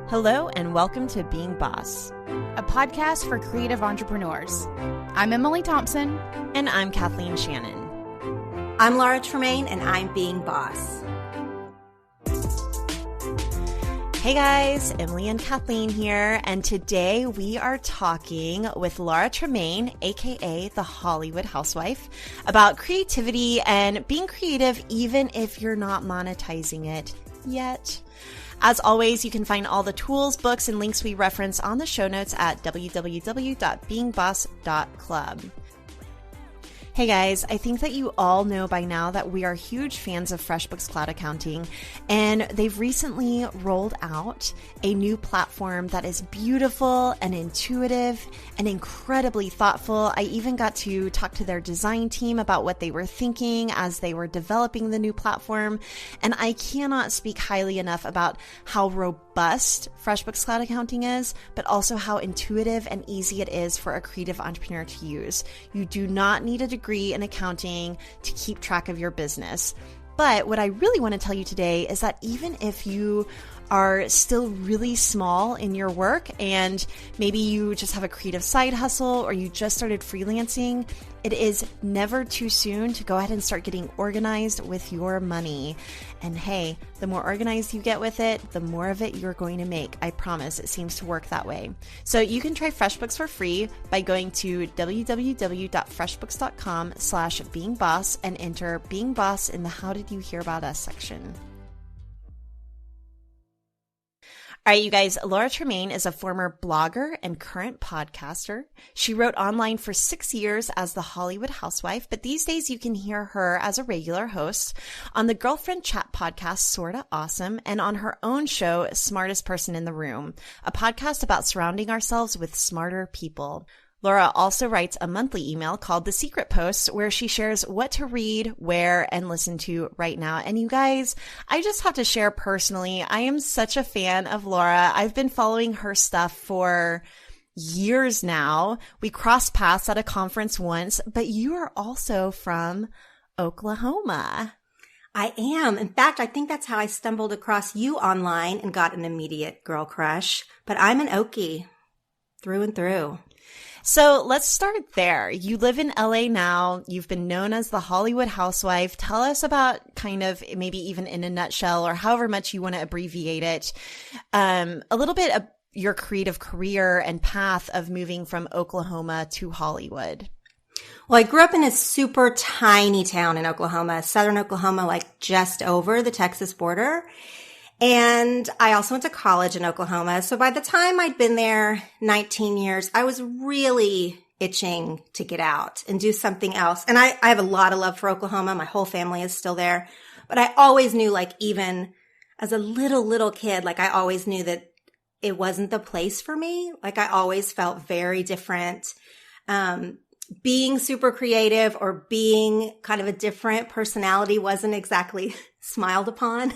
Hello and welcome to Being Boss, a podcast for creative entrepreneurs. I'm Emily Thompson. And I'm Kathleen Shannon. I'm Laura Tremaine, and I'm Being Boss. Hey guys, Emily and Kathleen here, and today we are talking with Laura Tremaine, aka the Hollywood Housewife, about creativity and being creative even if you're not monetizing it yet. As always, you can find all the tools, books, and links we reference on the show notes at www.beingboss.club. Hey guys, I think that you all know by now that we are huge fans of FreshBooks Cloud Accounting, and they've recently rolled out a new platform that is beautiful and intuitive and incredibly thoughtful. I even got to talk to their design team about what they were thinking as they were developing the new platform, and I cannot speak highly enough about how robust FreshBooks Cloud Accounting is, but also how intuitive and easy it is for a creative entrepreneur to use. You do not need a degree in accounting to keep track of your business. But what I really want to tell you today is that even if you are still really small in your work and maybe you just have a creative side hustle or you just started freelancing, it is never too soon to go ahead and start getting organized with your money. And hey, the more organized you get with it, the more of it you're going to make. I promise it seems to work that way. So you can try FreshBooks for free by going to www.freshbooks.com/beingboss and enter Being Boss in the How Did You Hear About Us section. All right, you guys, Laura Tremaine is a former blogger and current podcaster. She wrote online for 6 years as the Hollywood Housewife, but these days you can hear her as a regular host on the Girlfriend Chat podcast, Sorta Awesome, and on her own show, Smartest Person in the Room, a podcast about surrounding ourselves with smarter people. Laura also writes a monthly email called The Secret Post, where she shares what to read, where, and listen to right now. And you guys, I just have to share personally, I am such a fan of Laura. I've been following her stuff for years now. We crossed paths at a conference once, but you are also from Oklahoma. I am. In fact, I think that's how I stumbled across you online and got an immediate girl crush. But I'm an Okie through and through. So let's start there. You live in LA now. You've been known as the Hollywood Housewife. Tell us about kind of maybe even in a nutshell or however much you want to abbreviate it, a little bit of your creative career and path of moving from Oklahoma to Hollywood. Well, I grew up in a super tiny town in Oklahoma, southern Oklahoma, like just over the Texas border. And I also went to college in Oklahoma. So by the time I'd been there 19 years, I was really itching to get out and do something else. And I have a lot of love for Oklahoma. My whole family is still there. But I always knew, like, even as a little kid, like I always knew that it wasn't the place for me. Like I always felt very different. Being super creative or being kind of a different personality wasn't exactly smiled upon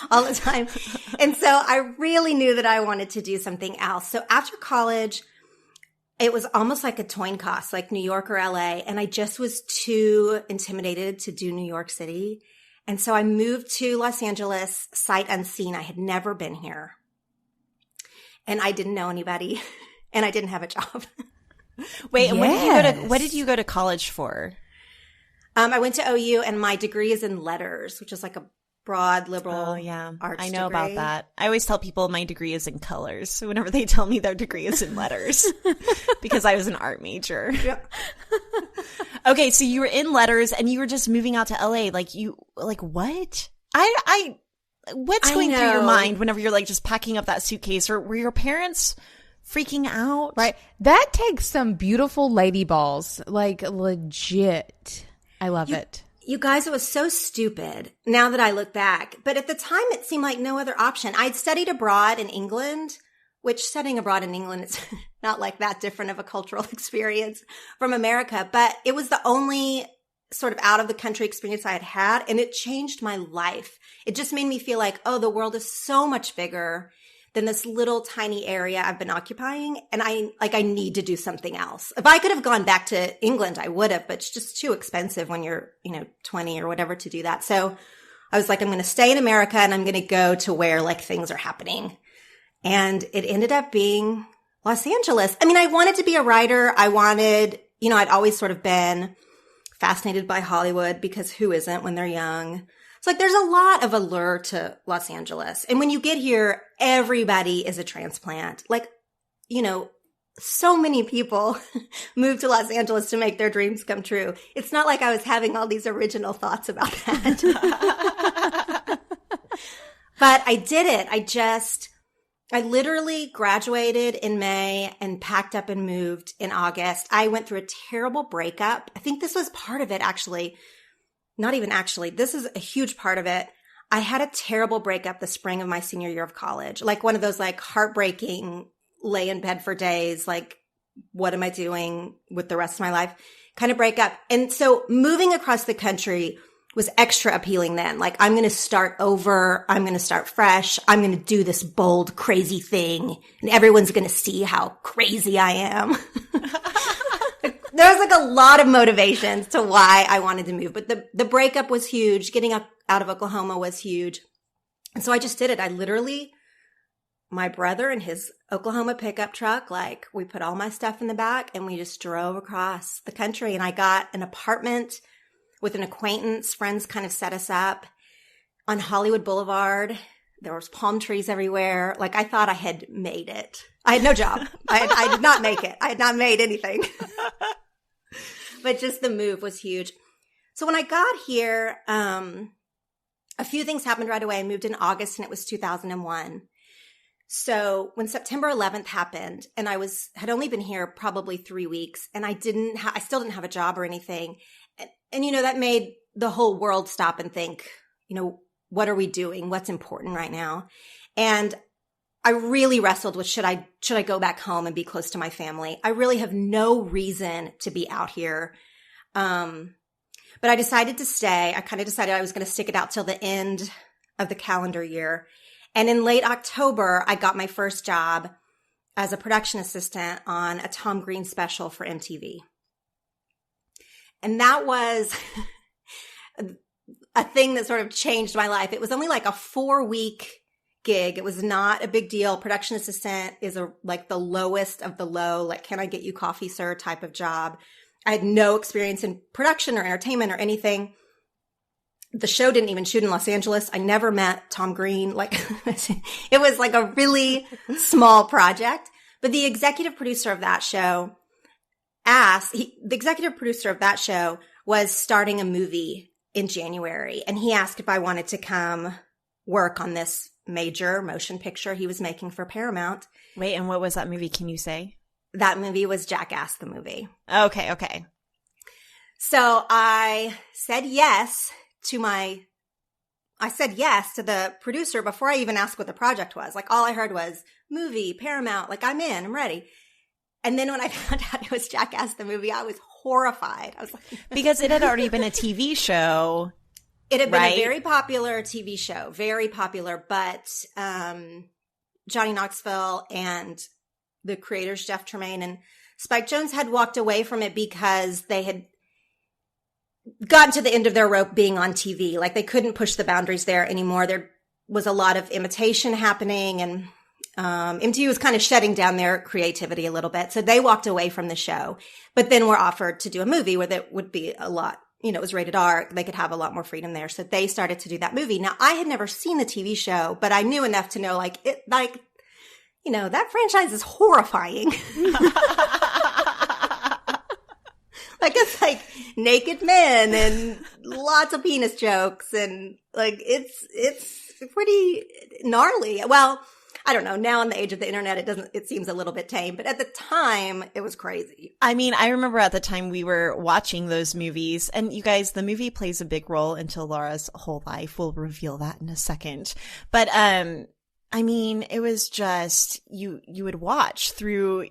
all the time. And so I really knew that I wanted to do something else. So after college, it was almost like a coin toss, like New York or LA. And I just was too intimidated to do New York City. And so I moved to Los Angeles, sight unseen. I had never been here. And I didn't know anybody. And I didn't have a job. Wait, and what did you go to college for? I went to OU and my degree is in letters, which is like a broad liberal arts I know degree. about that. I always tell people my degree is in colors whenever they tell me their degree is in letters because I was an art major. Yep. Okay, so you were in letters and you were just moving out to LA. Like what? What's going through your mind whenever you're like just packing up that suitcase, or were your parents freaking out? Right. That takes some beautiful lady balls, like legit. I love it. You guys, it was so stupid now that I look back. But at the time, it seemed like no other option. I'd studied abroad in England, which studying abroad in England is not like that different of a cultural experience from America. But it was the only sort of out of the country experience I had had. And it changed my life. It just made me feel like, oh, the world is so much bigger than this little tiny area I've been occupying. And I need to do something else. If I could have gone back to England, I would have, but it's just too expensive when you're, 20 or whatever to do that. So I was like, I'm going to stay in America and I'm going to go to where like things are happening. And it ended up being Los Angeles. I mean, I wanted to be a writer. I'd always sort of been fascinated by Hollywood because who isn't when they're young? It's like there's a lot of allure to Los Angeles. And when you get here, everybody is a transplant. Like, so many people move to Los Angeles to make their dreams come true. It's not like I was having all these original thoughts about that. But I did it. I literally graduated in May and packed up and moved in August. I went through a terrible breakup. I think this was part of it, actually. Not even actually. This is a huge part of it. I had a terrible breakup the spring of my senior year of college. Like one of those like heartbreaking, lay in bed for days, like, what am I doing with the rest of my life kind of breakup. And so moving across the country was extra appealing then. Like, I'm going to start over. I'm going to start fresh. I'm going to do this bold, crazy thing. And everyone's going to see how crazy I am. There was like a lot of motivations to why I wanted to move. But the breakup was huge. Getting out of Oklahoma was huge. And so I just did it. My brother and his Oklahoma pickup truck, like we put all my stuff in the back and we just drove across the country. And I got an apartment with an acquaintance. Friends kind of set us up on Hollywood Boulevard. There was palm trees everywhere. Like I thought I had made it. I had no job. I did not make it. I had not made anything. But just the move was huge. So when I got here, a few things happened right away. I moved in August and it was 2001. So when September 11th happened and I had only been here probably 3 weeks and I still didn't have a job or anything. And that made the whole world stop and think, what are we doing? What's important right now? And I really wrestled with, should I go back home and be close to my family? I really have no reason to be out here. But I decided to stay. I kind of decided I was going to stick it out till the end of the calendar year. And in late October, I got my first job as a production assistant on a Tom Green special for MTV. And that was a thing that sort of changed my life. It was only like a 4-week gig. It was not a big deal. Production assistant is like the lowest of the low, like, can I get you coffee, sir, type of job. I had no experience in production or entertainment or anything. The show didn't even shoot in Los Angeles. I never met Tom Green. Like, it was like a really small project. But the executive producer of that show was starting a movie in January. And he asked if I wanted to come work on this major motion picture he was making for Paramount. Wait, and what was that movie? Can you say? That movie was Jackass, the movie. Okay. So I said yes to the producer before I even asked what the project was. Like, all I heard was movie, Paramount, like, I'm in, I'm ready. And then when I found out it was Jackass the movie, I was horrified. I was like, because it had already been a TV show. It had been a very popular TV show, very popular, but Johnny Knoxville and the creators, Jeff Tremaine and Spike Jonze, had walked away from it because they had gotten to the end of their rope being on TV. Like, they couldn't push the boundaries there anymore. There was a lot of imitation happening, and MTV was kind of shutting down their creativity a little bit. So they walked away from the show, but then were offered to do a movie where that would be a lot, it was rated R. They could have a lot more freedom there. So they started to do that movie. Now, I had never seen the TV show, but I knew enough to know, that franchise is horrifying. Like, it's like naked men and lots of penis jokes, and like it's pretty gnarly. Well, I don't know. Now in the age of the internet, it seems a little bit tame, but at the time it was crazy. I mean, I remember at the time we were watching those movies, and you guys, the movie plays a big role into Laura's whole life. We'll reveal that in a second. But I mean, it was just you would watch through,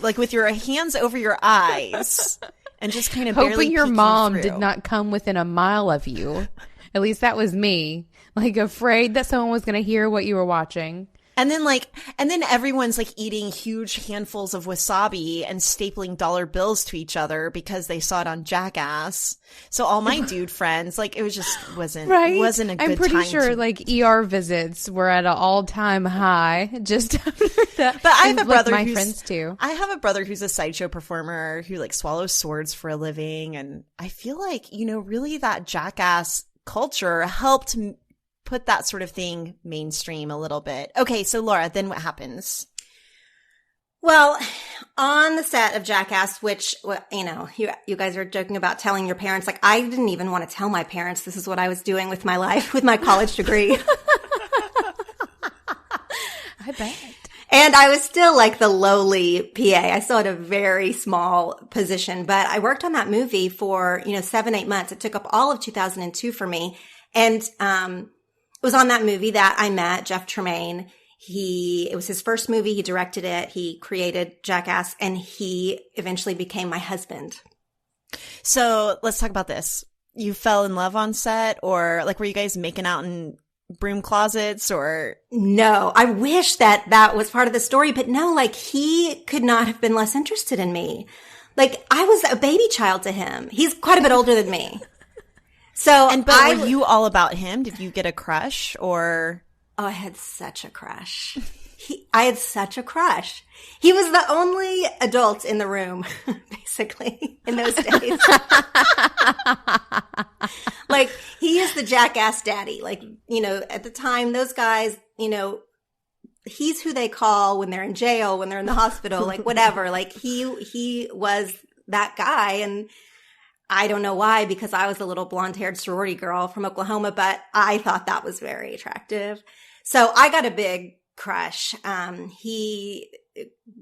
like, with your hands over your eyes. And just kind of hoping your mom through. did not come within a mile of you. At least that was me. Like, afraid that someone was going to hear what you were watching. And then everyone's like eating huge handfuls of wasabi and stapling dollar bills to each other because they saw it on Jackass. So all my dude friends, like, it was just wasn't a good time. I'm pretty sure like ER visits were at an all-time high just after that. But I have a brother my friends too. I have a brother who's a sideshow performer who like swallows swords for a living. And I feel like, really that Jackass culture helped put that sort of thing mainstream a little bit. Okay, so Laura, then what happens? Well, on the set of Jackass, which, you guys are joking about telling your parents, like, I didn't even want to tell my parents this is what I was doing with my life, with my college degree. I bet. And I was still like the lowly PA. I still had a very small position, but I worked on that movie for, 7-8 months. It took up all of 2002 for me. And, it was on that movie that I met Jeff Tremaine. It was his first movie. He directed it. He created Jackass, and he eventually became my husband. So let's talk about this. You fell in love on set, or like, were you guys making out in broom closets, or? No, I wish that was part of the story, but no, like, he could not have been less interested in me. Like, I was a baby child to him. He's quite a bit older than me. So, but were you all about him? Did you get a crush, or? Oh, I had such a crush. I had such a crush. He was the only adult in the room, basically, in those days. Like, he is the Jackass daddy. Like, at the time, those guys, he's who they call when they're in jail, when they're in the hospital, like, whatever. Like, he was that guy. And I don't know why, because I was a little blonde-haired sorority girl from Oklahoma, but I thought that was very attractive. So I got a big crush. He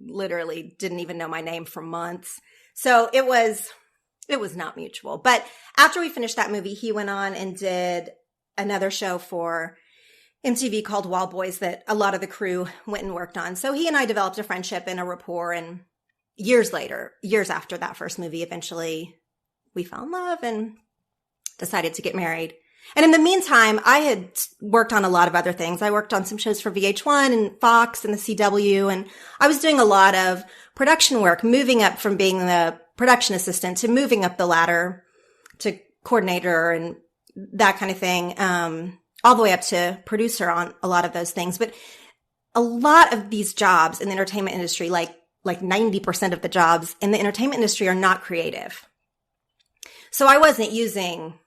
literally didn't even know my name for months. So it was not mutual. But after we finished that movie, he went on and did another show for MTV called Wild Boys that a lot of the crew went and worked on. So he and I developed a friendship and a rapport. And years after that first movie, eventually we fell in love and decided to get married. And in the meantime, I had worked on a lot of other things. I worked on some shows for VH1 and Fox and the CW, and I was doing a lot of production work, moving up from being the production assistant to moving up the ladder to coordinator and that kind of thing, all the way up to producer on a lot of those things. But a lot of these jobs in the entertainment industry, like 90% of the jobs in the entertainment industry, are not creative. So I wasn't using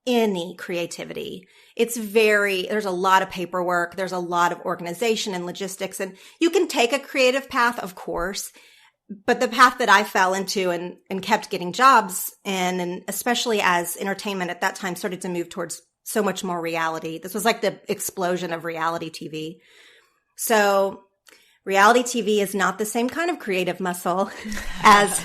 any creativity. There's a lot of paperwork. There's a lot of organization and logistics, and you can take a creative path, of course, but the path that I fell into and kept getting jobs and especially as entertainment at that time started to move towards so much more reality. This was like the explosion of reality TV. So reality TV is not the same kind of creative muscle as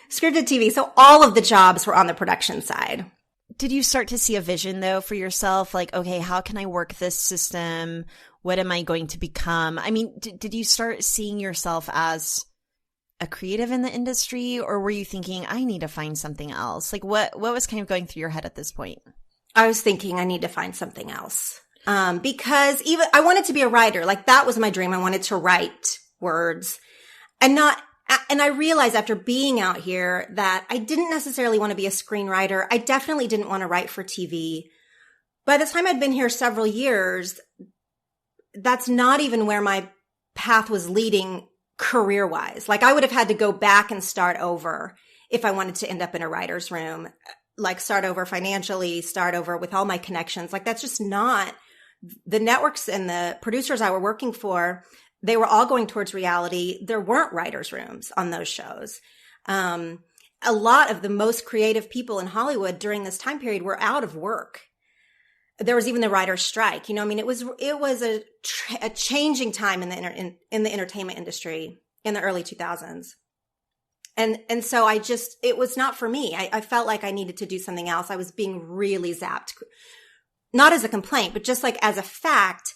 scripted TV. So all of the jobs were on the production side. Did you start to see a vision, though, for yourself? Like, okay, how can I work this system? What am I going to become? I mean, did you start seeing yourself as a creative in the industry, or were you thinking, I need to find something else? Like, what was kind of going through your head at this point? I was thinking I need to find something else. Because even I wanted to be a writer. Like, that was my dream. I wanted to write words and I realized after being out here that I didn't necessarily want to be a screenwriter. I definitely didn't want to write for TV. By the time I'd been here several years, that's not even where my path was leading career-wise. Like, I would have had to go back and start over if I wanted to end up in a writer's room, like start over financially, start over with all my connections. Like, that's just not the networks and the producers I were working for. They were all going towards reality. There weren't writers' rooms on those shows. A lot of the most creative people in Hollywood during this time period were out of work. There was even the writer's strike. I mean, it was a changing time in the entertainment industry in the early 2000s. And so it was not for me. I felt like I needed to do something else. I was being really zapped, not as a complaint, but just like as a fact.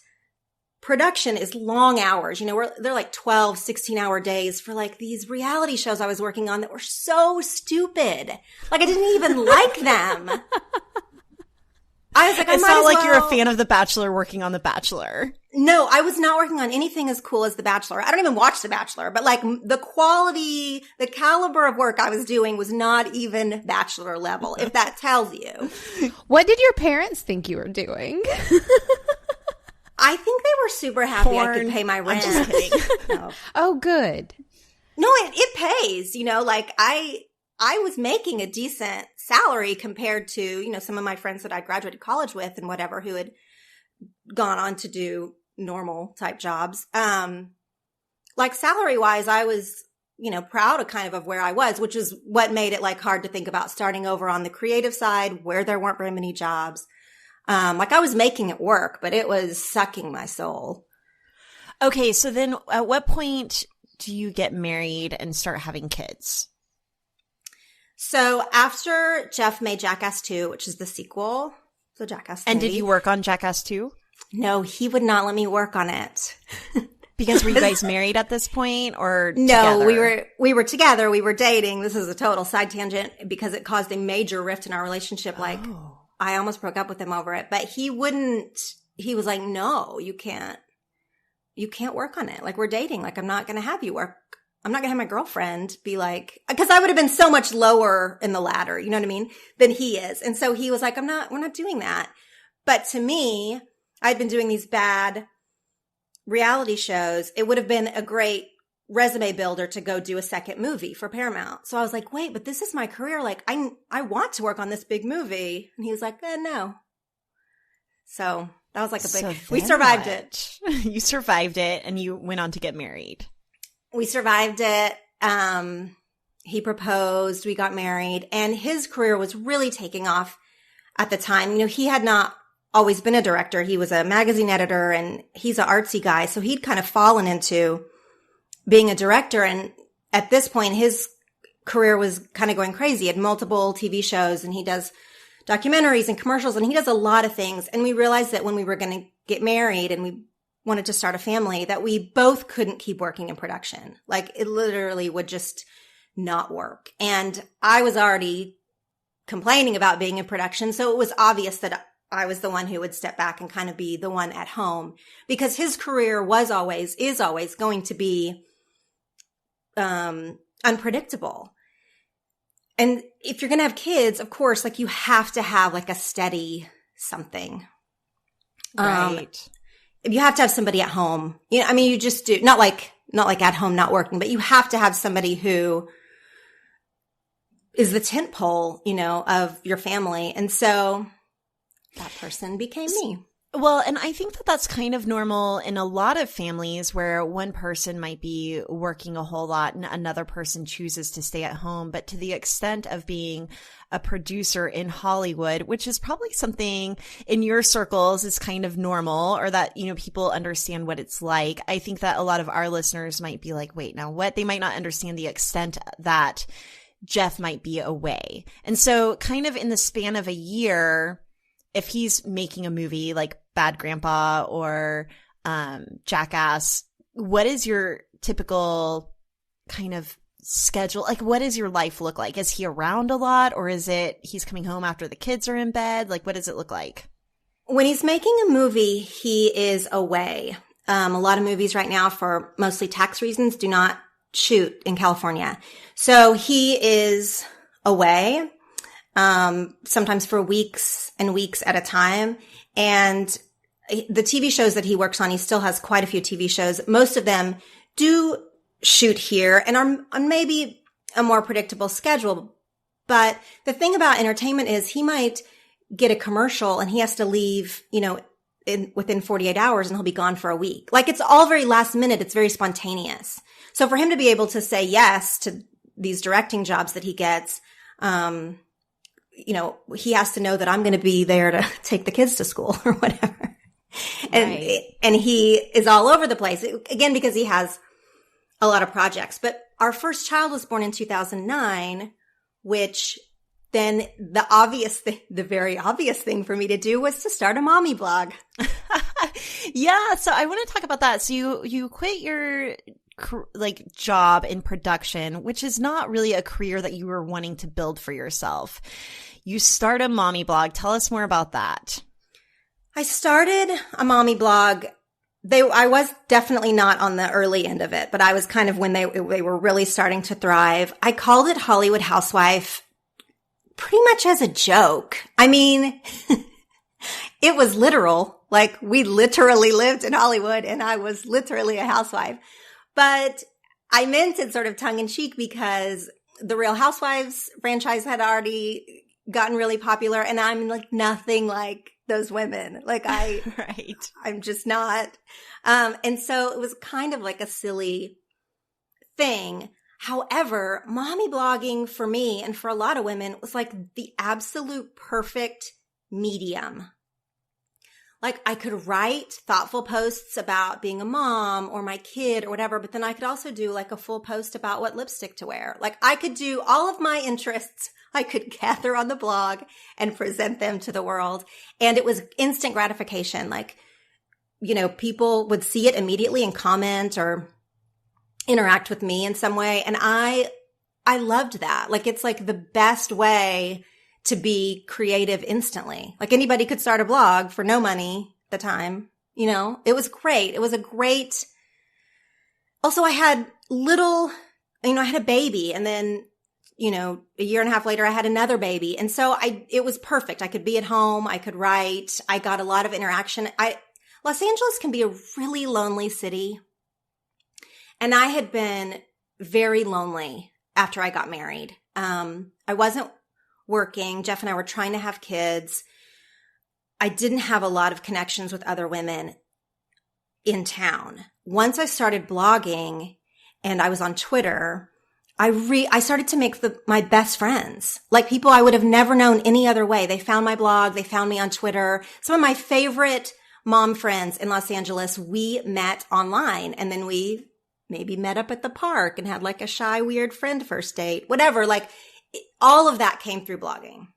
Production is long hours. They're like 12, 16-hour days for like these reality shows I was working on that were so stupid. Like, I didn't even like them. I was like, it's not like you're a fan of The Bachelor working on The Bachelor. No, I was not working on anything as cool as The Bachelor. I don't even watch The Bachelor, but like the quality, the caliber of work I was doing was not even Bachelor level, if that tells you. What did your parents think you were doing? I think they were super happy Porn. I could pay my rent. I'm just kidding. No. Oh, good. No, it pays, like I was making a decent salary compared to, some of my friends that I graduated college with and whatever who had gone on to do normal type jobs. Like salary wise, I was, proud of kind of where I was, which is what made it like hard to think about starting over on the creative side where there weren't very many jobs. Like I was making it work, but it was sucking my soul. Okay. So then at what point do you get married and start having kids? So after Jeff made Jackass 2, which is the sequel, the Jackass movie. And did you work on Jackass 2? No, he would not let me work on it. Because were you guys married at this point or No, together? we were together. We were dating. This is a total side tangent because it caused a major rift in our relationship. Like I almost broke up with him over it, but he was like, no, you can't work on it. Like we're dating. Like I'm not going to have you work. I'm not going to have my girlfriend be like, because I would have been so much lower in the ladder, you know what I mean, than he is. And so he was like, we're not doing that. But to me, I'd been doing these bad reality shows. It would have been a great resume builder to go do a second movie for Paramount. So I was like, wait, but this is my career. Like I want to work on this big movie. And he was like, no. So that was like a big, we survived it. You survived it and you went on to get married. We survived it. He proposed, we got married, and his career was really taking off at the time. He had not always been a director. He was a magazine editor and he's an artsy guy. So he'd kind of fallen into being a director. And at this point, his career was kind of going crazy. He had multiple TV shows and he does documentaries and commercials and he does a lot of things. And we realized that when we were going to get married and we wanted to start a family, that we both couldn't keep working in production. Like it literally would just not work. And I was already complaining about being in production. So it was obvious that I was the one who would step back and kind of be the one at home because his career is always going to be unpredictable. And if you're going to have kids, of course, like you have to have like a steady something. Right. You have to have somebody at home. You just do not like at home, not working, but you have to have somebody who is the tent pole, of your family. And so that person became me. Well, and I think that that's kind of normal in a lot of families where one person might be working a whole lot and another person chooses to stay at home. But to the extent of being a producer in Hollywood, which is probably something in your circles is kind of normal or that, people understand what it's like. I think that a lot of our listeners might be like, wait, now what? They might not understand the extent that Jeff might be away. And so kind of in the span of a year, if he's making a movie like Bad Grandpa or Jackass, what is your typical kind of schedule? Like, what does your life look like? Is he around a lot or is it he's coming home after the kids are in bed? Like, what does it look like? When he's making a movie, he is away. A lot of movies right now, for mostly tax reasons, do not shoot in California. So he is away. Sometimes for weeks and weeks at a time. And the TV shows that he works on, he still has quite a few TV shows. Most of them do shoot here and are on maybe a more predictable schedule. But the thing about entertainment is he might get a commercial and he has to leave, within 48 hours and he'll be gone for a week. Like it's all very last minute. It's very spontaneous. So for him to be able to say yes to these directing jobs that he gets, he has to know that I'm going to be there to take the kids to school or whatever. And he is all over the place again, because he has a lot of projects. But our first child was born in 2009, which then the very obvious thing for me to do was to start a mommy blog. Yeah. So I want to talk about that. So you quit your job in production, which is not really a career that you were wanting to build for yourself. You start a mommy blog. Tell us more about that. I started a mommy blog. I was definitely not on the early end of it, but I was kind of when they were really starting to thrive. I called it Hollywood Housewife pretty much as a joke. I mean, it was literal. Like, we literally lived in Hollywood and I was literally a housewife. But I meant it sort of tongue in cheek because the Real Housewives franchise had already gotten really popular and I'm like nothing like those women. Like right. I'm just not. And so it was kind of like a silly thing. However, mommy blogging for me and for a lot of women was like the absolute perfect medium. Like, I could write thoughtful posts about being a mom or my kid or whatever, but then I could also do like a full post about what lipstick to wear. Like, I could do all of my interests. I could gather on the blog and present them to the world. And it was instant gratification. Like, you know, people would see it immediately and comment or interact with me in some way. And I loved that. Like, it's like the best way to be creative instantly. Like, anybody could start a blog for no money at the time. You know, it was great. It was a great, also I had I had a baby and then, you know, a year and a half later, I had another baby. And so it was perfect. I could be at home. I could write. I got a lot of interaction. Los Angeles can be a really lonely city. And I had been very lonely after I got married. I wasn't working. Jeff and I were trying to have kids. I didn't have a lot of connections with other women in town. Once I started blogging and I was on Twitter, I started to make my best friends, like people I would have never known any other way. They found my blog. They found me on Twitter. Some of my favorite mom friends in Los Angeles, we met online and then we maybe met up at the park and had like a shy, weird friend first date, whatever. Like, all of that came through blogging.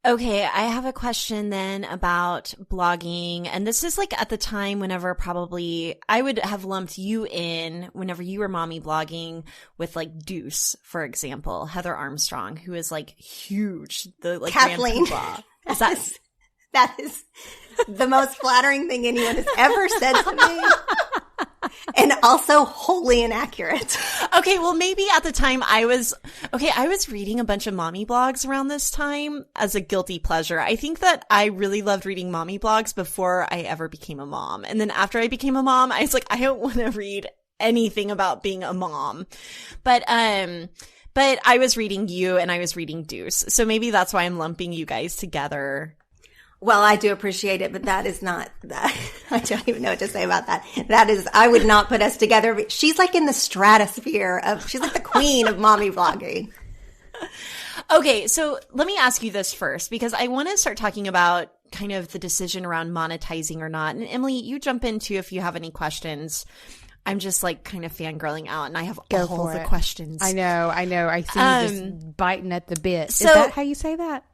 Okay, I have a question then about blogging. And this is like at the time whenever probably I would have lumped you in whenever you were mommy blogging with like Deuce, for example, Heather Armstrong, who is like huge. The like Kathleen. Is that is the most flattering thing anyone has ever said to me. And also wholly inaccurate. Okay, well, maybe at the time I was reading a bunch of mommy blogs around this time as a guilty pleasure. I think that I really loved reading mommy blogs before I ever became a mom. And then after I became a mom, I was like, I don't want to read anything about being a mom. But I was reading you and I was reading Deuce. So maybe that's why I'm lumping you guys together. Well, I do appreciate it, but that is not that. I don't even know what to say about that. That is, I would not put us together. She's like in the stratosphere she's like the queen of mommy vlogging. Okay, so let me ask you this first, because I want to start talking about kind of the decision around monetizing or not. And Emily, you jump in too if you have any questions. I'm just like kind of fangirling out and I have all the questions. I know. I see you just biting at the bit. So, is that how you say that?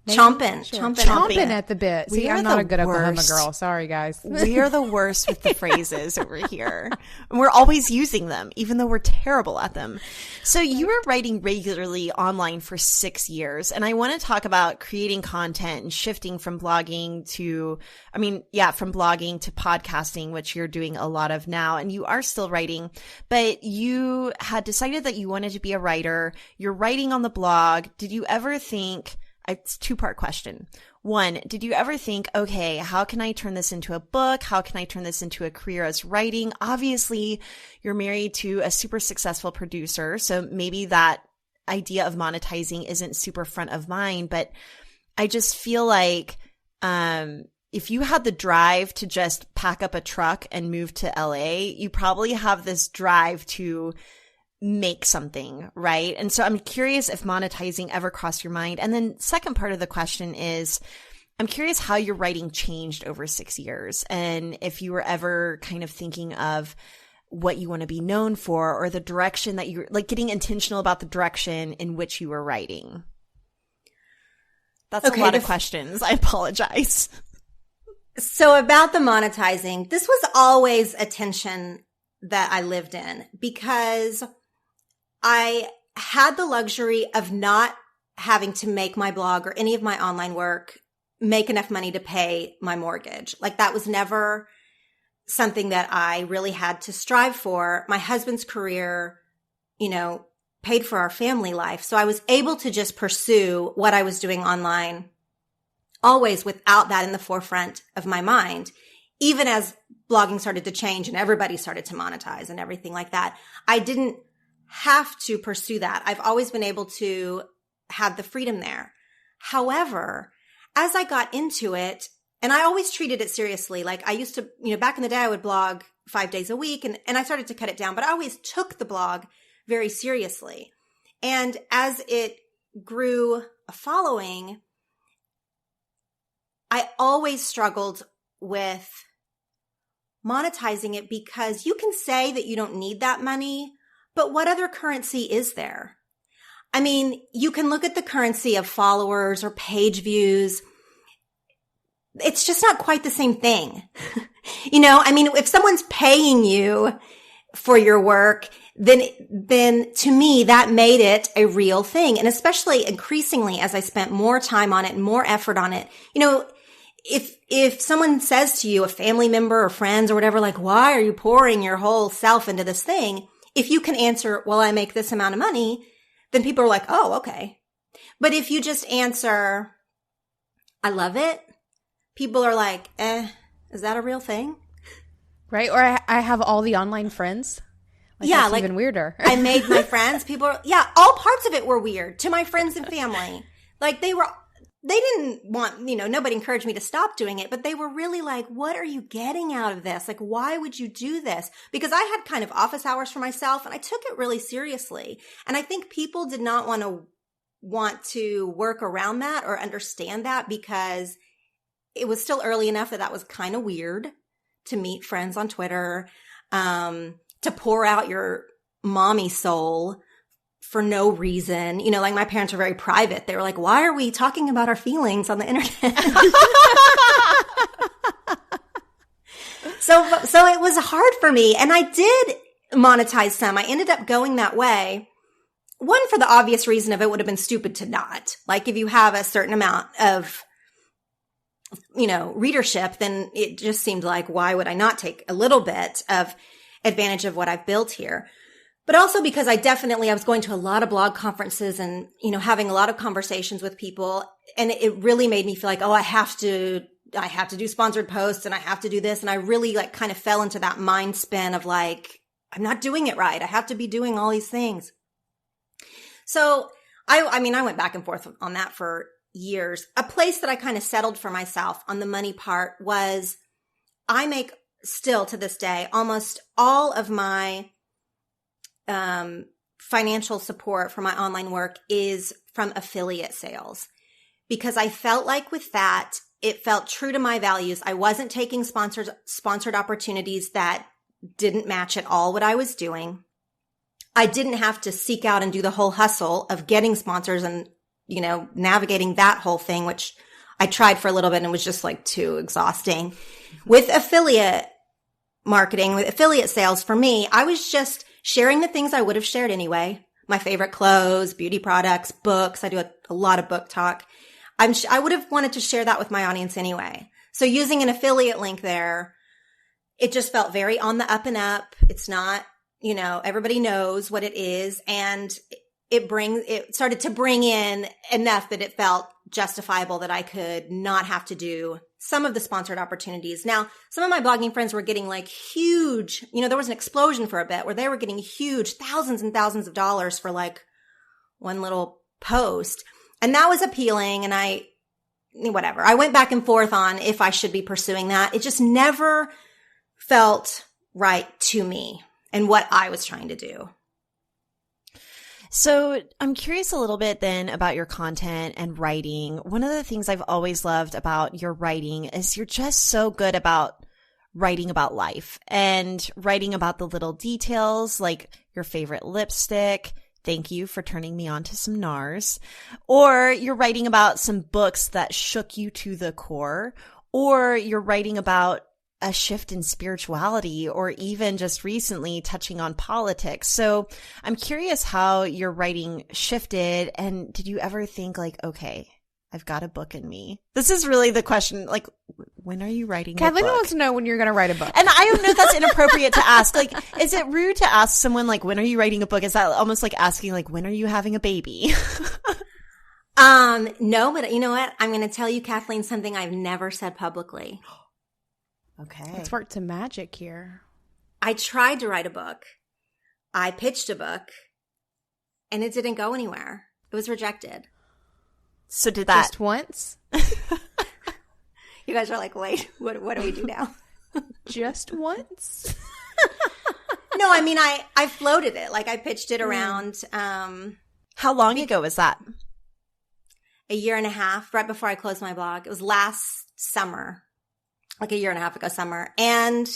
Chomping at the bit. See, I'm not a good Oklahoma girl. Sorry, guys. We are the worst with the phrases over here. And we're always using them, even though we're terrible at them. So you were writing regularly online for 6 years. And I want to talk about creating content and shifting from blogging to podcasting, which you're doing a lot of now. And you are still writing, but you had decided that you wanted to be a writer. You're writing on the blog. Did you ever think... It's a two-part question. One, did you ever think, okay, how can I turn this into a book? How can I turn this into a career as writing? Obviously, you're married to a super successful producer, so maybe that idea of monetizing isn't super front of mind, but I just feel like if you had the drive to just pack up a truck and move to LA, you probably have this drive to make something, right? And so I'm curious if monetizing ever crossed your mind. And then second part of the question is, I'm curious how your writing changed over 6 years and if you were ever kind of thinking of what you want to be known for or the direction that you're like getting intentional about the direction in which you were writing. That's a lot of questions. I apologize. So about the monetizing, this was always a tension that I lived in because I had the luxury of not having to make my blog or any of my online work make enough money to pay my mortgage. Like that was never something that I really had to strive for. My husband's career, paid for our family life. So I was able to just pursue what I was doing online, always without that in the forefront of my mind. Even as blogging started to change and everybody started to monetize and everything like that, I didn't have to pursue that. I've always been able to have the freedom there. However, as I got into it, and I always treated it seriously, like I used to, back in the day, I would blog 5 days a week and I started to cut it down, but I always took the blog very seriously. And as it grew a following, I always struggled with monetizing it because you can say that you don't need that money, but what other currency is there? I mean, you can look at the currency of followers or page views. It's just not quite the same thing. If someone's paying you for your work, then to me, that made it a real thing. And especially increasingly as I spent more time on it and more effort on it, if someone says to you, a family member or friends or whatever, like, why are you pouring your whole self into this thing? If you can answer, well, I make this amount of money, then people are like, oh, okay. But if you just answer, I love it, people are like, is that a real thing? Right? Or I have all the online friends. That's even weirder. I made my friends. People are, all parts of it were weird to my friends and family. Like they didn't want, nobody encouraged me to stop doing it, but they were really like, what are you getting out of this? Like, why would you do this? Because I had kind of office hours for myself and I took it really seriously. And I think people did not want to work around that or understand that because it was still early enough that was kind of weird to meet friends on Twitter, to pour out your mommy soul for no reason. Like my parents are very private. They were like, why are we talking about our feelings on the internet? So it was hard for me. And I did monetize some. I ended up going that way. One, for the obvious reason of it would have been stupid to not. Like if you have a certain amount of, readership, then it just seemed like, why would I not take a little bit of advantage of what I've built here? But also because I was going to a lot of blog conferences and, having a lot of conversations with people. And it really made me feel like, oh, I have to do sponsored posts and I have to do this. And I really kind of fell into that mind spin of like, I'm not doing it right. I have to be doing all these things. So I went back and forth on that for years. A place that I kind of settled for myself on the money part was I make still to this day, almost all of my financial support for my online work is from affiliate sales, because I felt like with that, it felt true to my values. I wasn't taking sponsored opportunities that didn't match at all what I was doing. I didn't have to seek out and do the whole hustle of getting sponsors and, navigating that whole thing, which I tried for a little bit and it was just too exhausting. With affiliate marketing, with affiliate sales, for me, I was just sharing the things I would have shared anyway. My favorite clothes, beauty products, books. I do a lot of book talk. I would have wanted to share that with my audience anyway. So using an affiliate link there, it just felt very on the up and up. It's not, everybody knows what it is. And it started to bring in enough that it felt justifiable that I could not have to do some of the sponsored opportunities. Now, some of my blogging friends were getting huge, there was an explosion for a bit where they were getting huge thousands and thousands of dollars for one little post. And that was appealing. And I went back and forth on if I should be pursuing that. It just never felt right to me and what I was trying to do. So I'm curious a little bit then about your content and writing. One of the things I've always loved about your writing is you're just so good about writing about life and writing about the little details, like your favorite lipstick. Thank you for turning me on to some NARS. Or you're writing about some books that shook you to the core. Or you're writing about a shift in spirituality, or even just recently touching on politics. So I'm curious how your writing shifted, and did you ever think okay, I've got a book in me. This is really the question. Like, when are you writing a Kathleen book? wants to know when you're going to write a book. And I don't know if that's inappropriate to ask. Like, is it rude to ask someone, like, when are you writing a book? Is that almost like asking, like, when are you having a baby? No, but you know what? I'm going to tell you, Kathleen, something I've never said publicly. Okay. Let's work some magic here. I tried to write a book. I pitched a book and it didn't go anywhere. It was rejected. So did that. Just once? You guys are like, wait, what do we do now? Just once? No, I mean, I floated it. Like I pitched it around, How long ago was that? a year and a half, right before I closed my blog. It was last summer, like a year and a half ago summer. And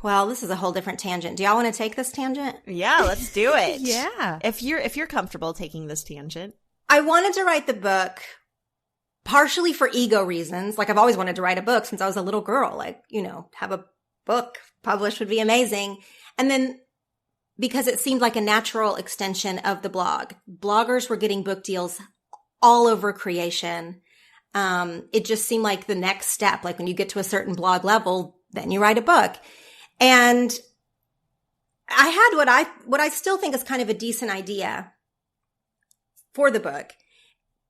well, this is a whole different tangent. Do y'all want to take this tangent? Yeah, let's do it. Yeah. If you're comfortable taking this tangent. I wanted to write the book partially for ego reasons. Like I've always wanted to write a book since I was a little girl. Like, have a book published would be amazing. And then because it seemed like a natural extension of the blog. Bloggers were getting book deals all over creation. It just seemed like the next step. Like when you get to a certain blog level, then you write a book. And I had what I still think is kind of a decent idea for the book,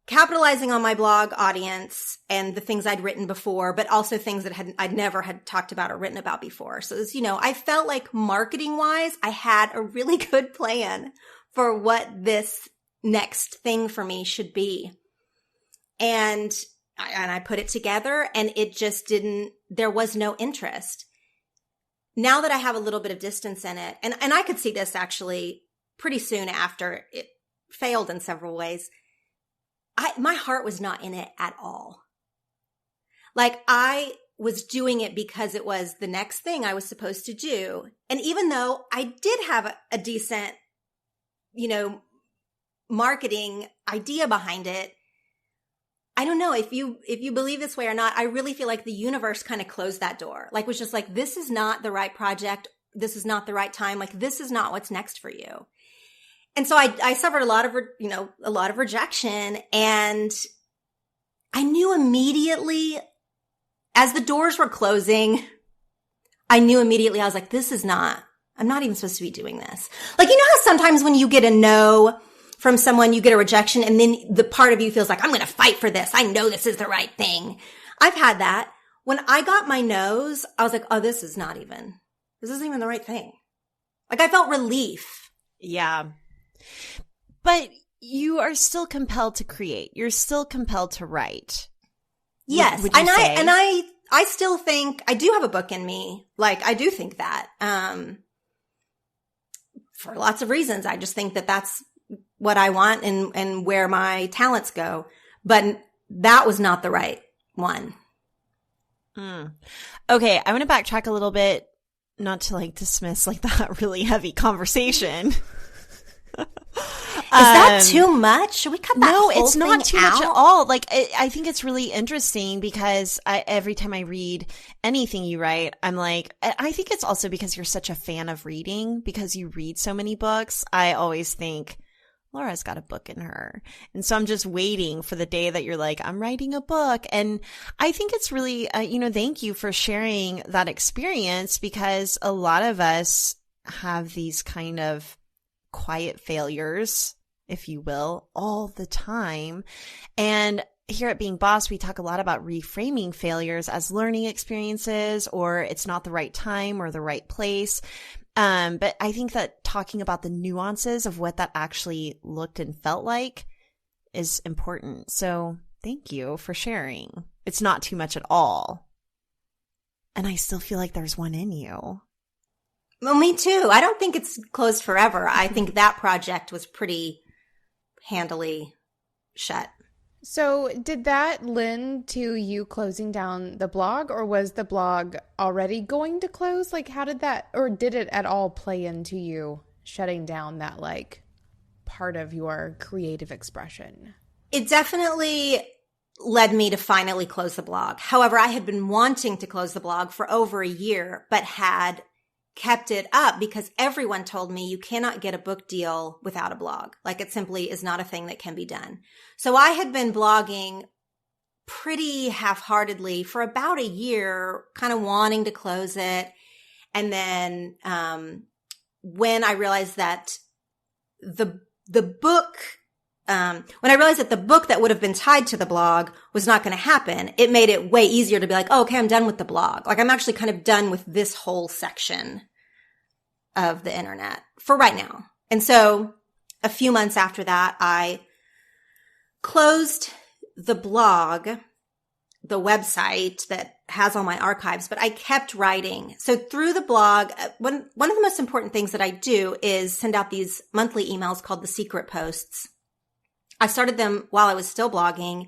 capitalizing on my blog audience and the things I'd written before, but also things that I'd never had talked about or written about before. So it's, I felt like marketing wise, I had a really good plan for what this next thing for me should be. And I put it together and it just there was no interest. Now that I have a little bit of distance in it, and I could see this actually pretty soon after it failed in several ways, my heart was not in it at all. Like I was doing it because it was the next thing I was supposed to do. And even though I did have a decent, marketing idea behind it, I don't know if you believe this way or not. I really feel like the universe kind of closed that door. Like was just like, this is not the right project. This is not the right time. Like this is not what's next for you. And so I suffered a lot of rejection, and I knew immediately as the doors were closing, I was like, I'm not even supposed to be doing this. Like, how sometimes when you get a no from someone, you get a rejection and then the part of you feels like, I'm going to fight for this. I know this is the right thing. I've had that. When I got my no's, I was like, oh, this isn't even the right thing. Like I felt relief. Yeah. But you are still compelled to create. You're still compelled to write. Yes. Would you say? I still think I do have a book in me. Like I do think that, for lots of reasons. I just think that that's what I want and where my talents go. But that was not the right one. Okay. I want to backtrack a little bit, not to dismiss that really heavy conversation. Is that too much? Should we cut that whole thing out? No, it's not too much at all. I think it's really interesting because every time I read anything you write, I'm like, I think it's also because you're such a fan of reading, because you read so many books. I always think, Laura's got a book in her. And so I'm just waiting for the day that you're like, I'm writing a book. And I think it's really, thank you for sharing that experience, because a lot of us have these kind of quiet failures, if you will, all the time. And here at Being Boss, we talk a lot about reframing failures as learning experiences, or it's not the right time or the right place. But I think that talking about the nuances of what that actually looked and felt like is important. So thank you for sharing. It's not too much at all. And I still feel like there's one in you. Well, me too. I don't think it's closed forever. I think that project was pretty handily shut. So did that lend to you closing down the blog, or was the blog already going to close? How did that, or did it at all play into you shutting down that part of your creative expression? It definitely led me to finally close the blog. However, I had been wanting to close the blog for over a year, but had kept it up because everyone told me you cannot get a book deal without a blog. Like it simply is not a thing that can be done. So I had been blogging pretty half-heartedly for about a year, kind of wanting to close it. And then when I realized that the book, when I realized that the book that would have been tied to the blog was not going to happen, it made it way easier to be like, oh, okay, I'm done with the blog. Like I'm actually kind of done with this whole section of the internet for right now. And so a few months after that, I closed the blog, the website that has all my archives, but I kept writing. So through the blog, one of the most important things that I do is send out these monthly emails called the secret posts. I started them while I was still blogging.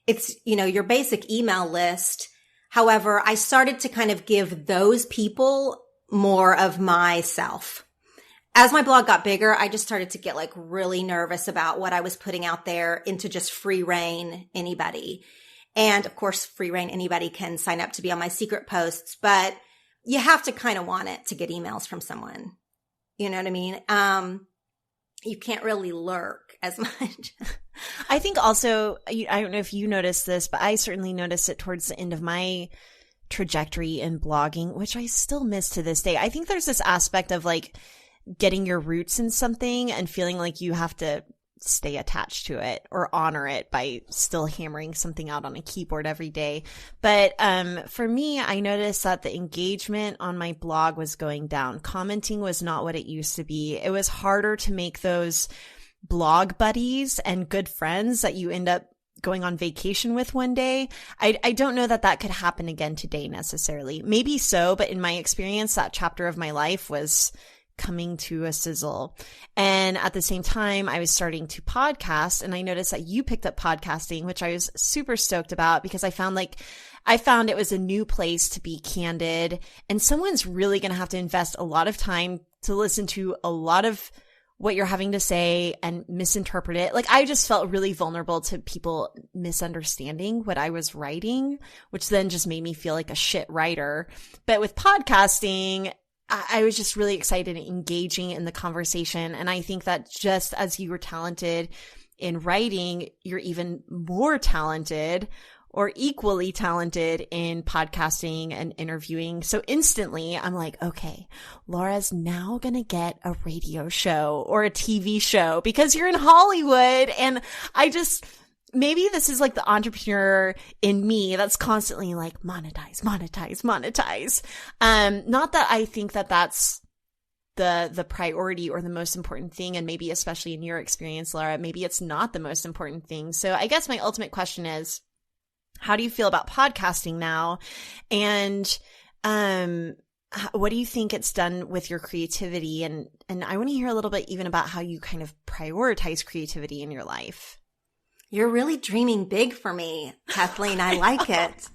It's, your basic email list. However, I started to kind of give those people more of myself. As my blog got bigger, I just started to get like really nervous about what I was putting out there into just free reign anybody. And of course, free reign anybody can sign up to be on my secret posts, but you have to kind of want it to get emails from someone. You know what I mean? You can't really lurk as much. I think also, I don't know if you noticed this, but I certainly noticed it towards the end of my trajectory in blogging, which I still miss to this day. I think there's this aspect of like getting your roots in something and feeling like you have to stay attached to it or honor it by still hammering something out on a keyboard every day. But for me, I noticed that the engagement on my blog was going down. Commenting was not what it used to be. It was harder to make those blog buddies and good friends that you end up going on vacation with one day. I don't know that that could happen again today necessarily. Maybe so, but in my experience, that chapter of my life was coming to a sizzle. And at the same time, I was starting to podcast, and I noticed that you picked up podcasting, which I was super stoked about because I found it was a new place to be candid, and someone's really going to have to invest a lot of time to listen to a lot of what you're having to say and misinterpret it. Like I just felt really vulnerable to people misunderstanding what I was writing, which then just made me feel like a shit writer. But with podcasting, I was just really excited and engaging in the conversation. And I think that just as you were talented in writing, you're even more talented or equally talented in podcasting and interviewing. So instantly I'm like, okay, Laura's now going to get a radio show or a TV show because you're in Hollywood. And maybe this is like the entrepreneur in me that's constantly like monetize. Not that I think that that's the priority or the most important thing. And maybe especially in your experience, Laura, maybe it's not the most important thing. So I guess my ultimate question is, how do you feel about podcasting now? And what do you think it's done with your creativity? And I want to hear a little bit even about how you kind of prioritize creativity in your life. You're really dreaming big for me, Kathleen. I like it.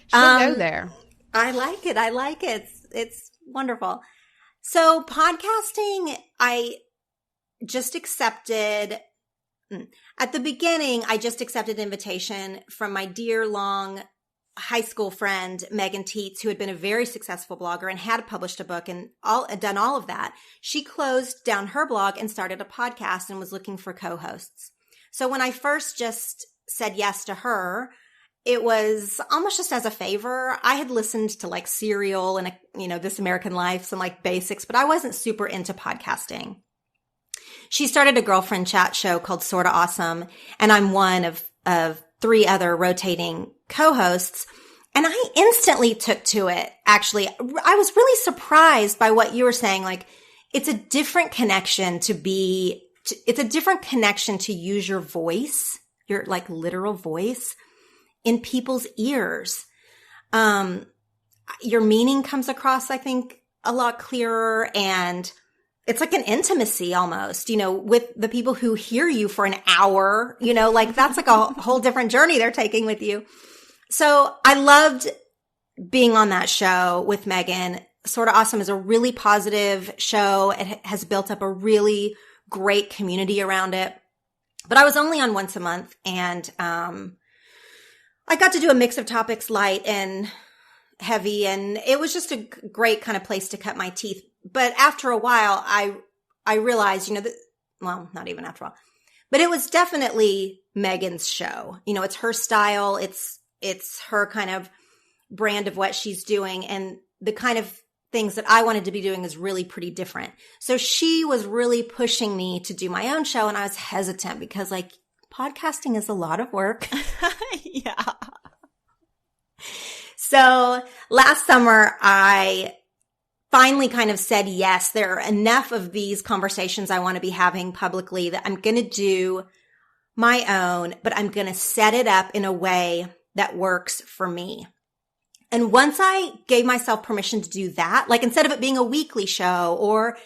She'll go there. I like it. It's wonderful. So podcasting, I just accepted. At the beginning, I just accepted an invitation from my dear long high school friend, Megan Teets, who had been a very successful blogger and had published a book and done all of that. She closed down her blog and started a podcast and was looking for co-hosts. So when I first just said yes to her, it was almost just as a favor. I had listened to like Serial and, This American Life, some like basics, but I wasn't super into podcasting. She started a girlfriend chat show called Sorta Awesome, and I'm one of 3 other rotating co-hosts. And I instantly took to it. Actually, I was really surprised by what you were saying. Like, it's a different connection it's a different connection to use your voice, your like literal voice in people's ears. Your meaning comes across, I think, a lot clearer, and it's like an intimacy almost, with the people who hear you for an hour, like that's like a whole different journey they're taking with you. So I loved being on that show with Megan. Sorta Awesome is a really positive show. It has built up a really great community around it. But I was only on once a month, and I got to do a mix of topics, light and heavy, and it was just a great kind of place to cut my teeth. But after a while, I realized, well, not even after a while, but it was definitely Megan's show. It's her style. It's her kind of brand of what she's doing. And the kind of things that I wanted to be doing is really pretty different. So she was really pushing me to do my own show. And I was hesitant because podcasting is a lot of work. Yeah. So last summer, I finally kind of said, yes, there are enough of these conversations I want to be having publicly that I'm going to do my own, but I'm going to set it up in a way that works for me. And once I gave myself permission to do that, instead of it being a weekly show or,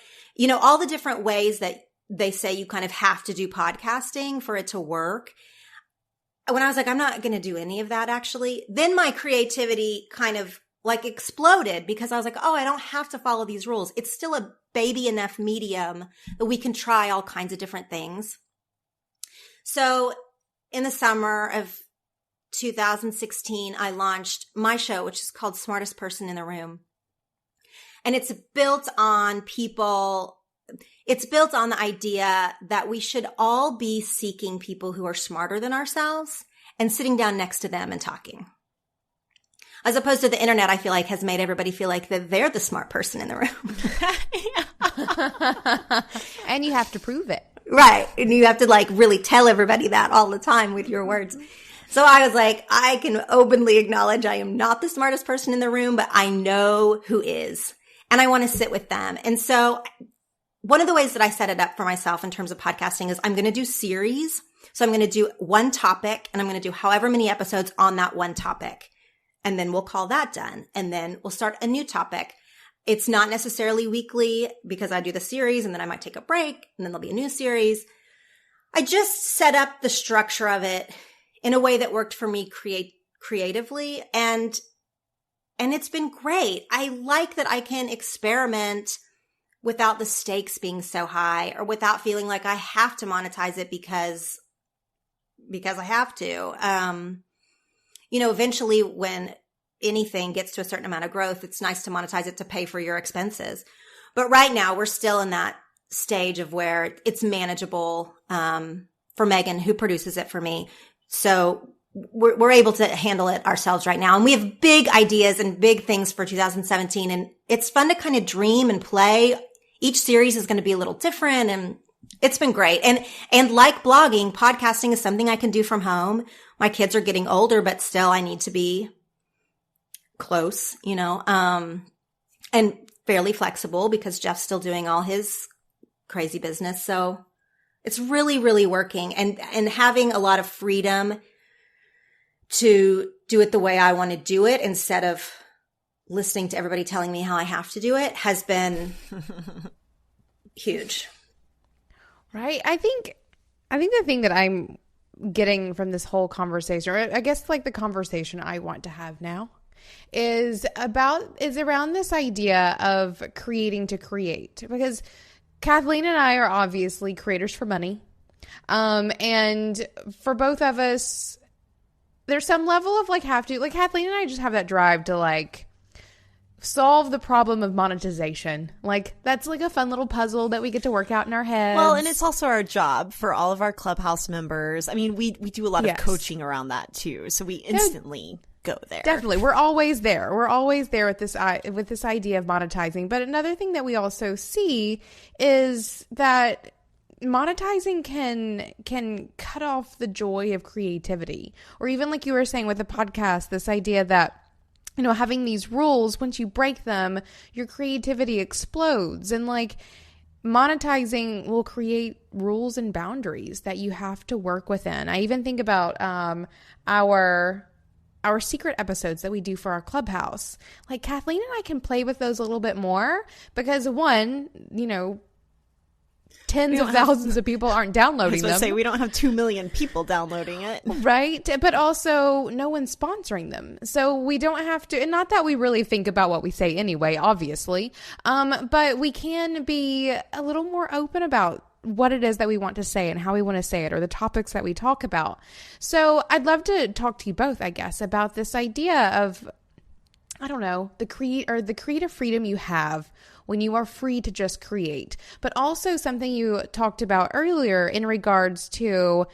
all the different ways that they say you kind of have to do podcasting for it to work. When I was I'm not going to do any of that actually, then my creativity kind of exploded because I was oh, I don't have to follow these rules. It's still a baby enough medium that we can try all kinds of different things. So in the summer of 2016, I launched my show, which is called Smartest Person in the Room. And it's built on the idea that we should all be seeking people who are smarter than ourselves and sitting down next to them and talking. As opposed to the internet, I feel has made everybody feel that they're the smart person in the room. And you have to prove it. Right. And you have to really tell everybody that all the time with your words. So I was I can openly acknowledge I am not the smartest person in the room, but I know who is. And I want to sit with them. And so one of the ways that I set it up for myself in terms of podcasting is I'm going to do series. So I'm going to do one topic and I'm going to do however many episodes on that one topic. And then we'll call that done. And then we'll start a new topic. It's not necessarily weekly because I do the series and then I might take a break and then there'll be a new series. I just set up the structure of it in a way that worked for me creatively. And it's been great. I like that I can experiment without the stakes being so high or without feeling I have to monetize it because I have to. Eventually when anything gets to a certain amount of growth, it's nice to monetize it to pay for your expenses. But right now we're still in that stage of where it's manageable for Megan, who produces it for me. So we're able to handle it ourselves right now. And we have big ideas and big things for 2017. And it's fun to kind of dream and play. Each series is going to be a little different. And it's been great. And like blogging, podcasting is something I can do from home. My kids are getting older, but still I need to be close, and fairly flexible because Jeff's still doing all his crazy business. So it's really, really working and having a lot of freedom to do it the way I want to do it instead of listening to everybody telling me how I have to do it has been huge. Right. I think the thing that I'm getting from this whole conversation, or I guess the conversation I want to have now is around this idea of creating to create, because Kathleen and I are obviously creators for money. And for both of us, there's some level of Kathleen and I just have that drive to solve the problem of monetization. That's a fun little puzzle that we get to work out in our heads. Well, and it's also our job for all of our Clubhouse members. I mean, we do a lot of coaching around that too. So we instantly go there. Definitely. We're always there. We're always there with this idea of monetizing. But another thing that we also see is that monetizing can cut off the joy of creativity. Or even like you were saying with the podcast, this idea that having these rules, once you break them, your creativity explodes. And monetizing will create rules and boundaries that you have to work within. I even think about our secret episodes that we do for our Clubhouse. Kathleen and I can play with those a little bit more because one, tens of thousands of people aren't downloading them. We don't have 2 million people downloading it. Right. But also no one's sponsoring them. So we don't have to, and not that we really think about what we say anyway, obviously. But we can be a little more open about what it is that we want to say and how we want to say it, or the topics that we talk about. So I'd love to talk to you both, I guess, about this idea of I don't know, the creative freedom you have when you are free to just create. But also something you talked about earlier in regards to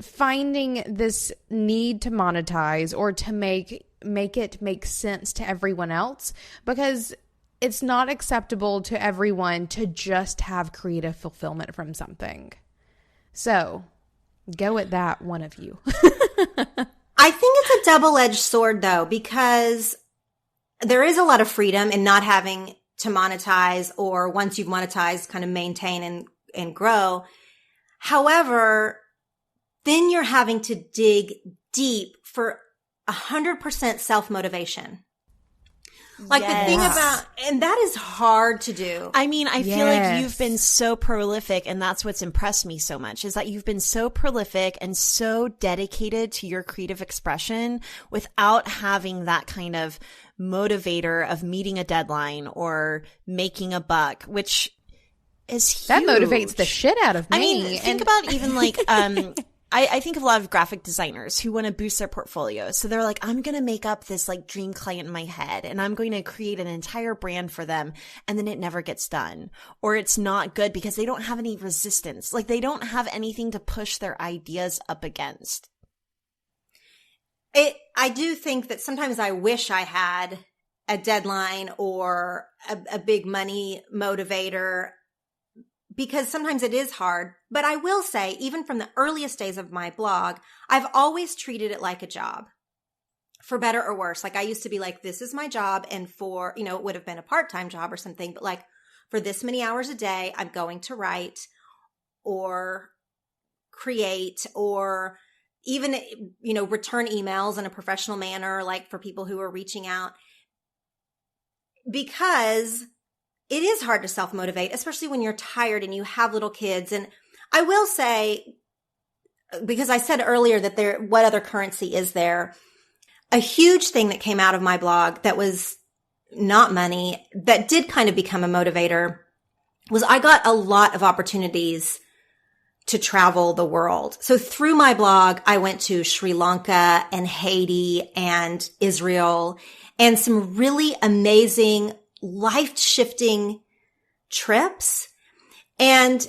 finding this need to monetize or to make it make sense to everyone else, because it's not acceptable to everyone to just have creative fulfillment from something. So go at that, one of you. I think it's a double-edged sword though, because there is a lot of freedom in not having to monetize, or once you've monetized, kind of maintain and grow. However, then you're having to dig deep for 100% self-motivation. Like the thing about, and that is hard to do. I mean, I feel like you've been so prolific, and that's what's impressed me so much, is that you've been so prolific and so dedicated to your creative expression without having that kind of motivator of meeting a deadline or making a buck, which is huge. That motivates the shit out of me. I mean, think about even like, I think of a lot of graphic designers who want to boost their portfolio. So they're like, I'm going to make up this like dream client in my head, and I'm going to create an entire brand for them. And then it never gets done, or it's not good because they don't have any resistance. Like they don't have anything to push their ideas up against. I do think that sometimes I wish I had a deadline or a big money motivator, because sometimes it is hard. But I will say, even from the earliest days of my blog, I've always treated it like a job, for better or worse. Like I used to be like, this is my job. And for, you know, it would have been a part-time job or something, but like for this many hours a day, I'm going to write or create, or even, you know, return emails in a professional manner, like for people who are reaching out, because it is hard to self-motivate, especially when you're tired and you have little kids. And I will say, because I said earlier that what other currency is there? A huge thing that came out of my blog that was not money, that did kind of become a motivator, was I got a lot of opportunities to travel the world. So through my blog, I went to Sri Lanka and Haiti and Israel, and some really amazing, life-shifting trips, and